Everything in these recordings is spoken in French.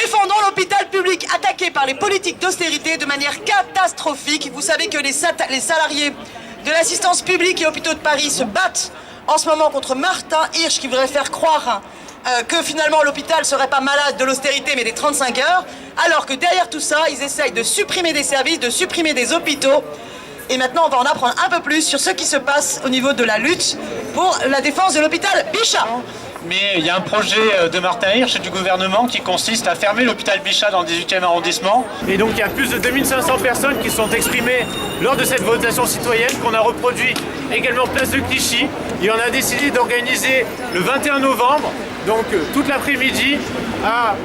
défendons l'hôpital public attaqué par les politiques d'austérité de manière catastrophique. Vous savez que les salariés de l'assistance publique et hôpitaux de Paris se battent en ce moment contre Martin Hirsch qui voudrait faire croire que finalement l'hôpital serait pas malade de l'austérité mais des 35 heures, alors que derrière tout ça, ils essayent de supprimer des services, de supprimer des hôpitaux. Et maintenant, on va en apprendre un peu plus sur ce qui se passe au niveau de la lutte pour la défense de l'hôpital Bichat. Mais il y a un projet de Martin Hirsch et du gouvernement qui consiste à fermer l'hôpital Bichat dans le 18e arrondissement. Et donc il y a plus de 2500 personnes qui sont exprimées lors de cette votation citoyenne qu'on a reproduit également place de Clichy. Et on a décidé d'organiser le 21 novembre, donc toute l'après-midi,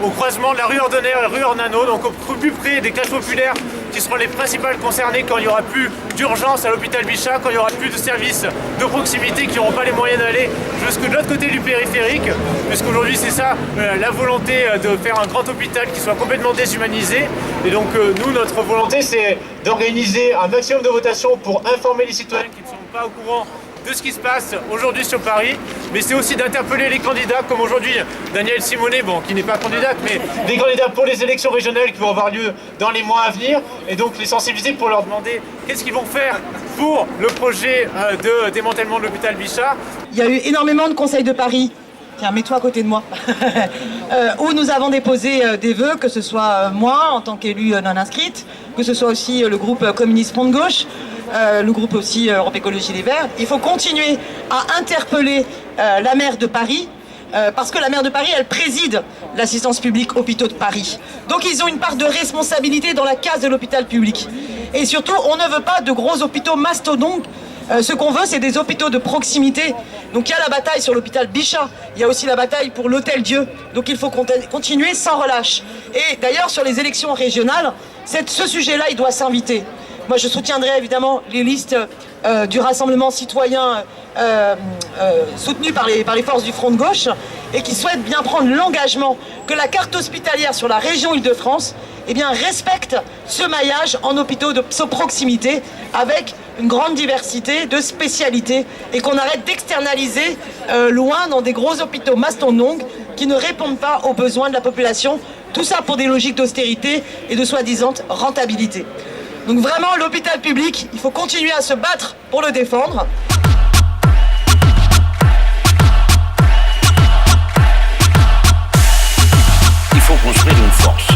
au croisement de la rue Ordonner et la rue Ornano, donc au plus près des classes populaires qui seront les principales concernées quand il n'y aura plus d'urgence à l'hôpital Bichat, quand il n'y aura plus de services de proximité qui n'auront pas les moyens d'aller jusque de l'autre côté du périphérique, puisqu'aujourd'hui c'est ça la volonté de faire un grand hôpital qui soit complètement déshumanisé. Et donc nous, notre volonté, c'est d'organiser un maximum de votations pour informer les citoyens qui ne sont pas au courant de ce qui se passe aujourd'hui sur Paris, mais c'est aussi d'interpeller les candidats, comme aujourd'hui Daniel Simonet, bon, qui n'est pas candidate, mais des candidats pour les élections régionales qui vont avoir lieu dans les mois à venir, et donc les sensibiliser pour leur demander qu'est-ce qu'ils vont faire pour le projet de démantèlement de l'hôpital Bichat. Il y a eu énormément de conseils de Paris. Tiens, mets-toi à côté de moi. Où nous avons déposé des vœux, que ce soit moi en tant qu'élue non inscrite, que ce soit aussi le groupe communiste Front de Gauche, le groupe aussi Europe Écologie Les Verts. Il faut continuer à interpeller la maire de Paris, parce que la maire de Paris, elle préside l'assistance publique hôpitaux de Paris. Donc ils ont une part de responsabilité dans la case de l'hôpital public. Et surtout, on ne veut pas de gros hôpitaux mastodontes. Ce qu'on veut, c'est des hôpitaux de proximité. Donc il y a la bataille sur l'hôpital Bichat, il y a aussi la bataille pour l'Hôtel Dieu. Donc il faut continuer sans relâche. Et d'ailleurs, sur les élections régionales, ce sujet-là, il doit s'inviter. Moi, je soutiendrai évidemment les listes du Rassemblement citoyen soutenues par les forces du Front de Gauche et qui souhaitent bien prendre l'engagement que la carte hospitalière sur la région Île-de-France respecte ce maillage en hôpitaux de proximité avec une grande diversité de spécialités et qu'on arrête d'externaliser loin dans des gros hôpitaux mastodontes qui ne répondent pas aux besoins de la population. Tout ça pour des logiques d'austérité et de soi-disant rentabilité. Donc vraiment, l'hôpital public, il faut continuer à se battre pour le défendre. Il faut construire une force.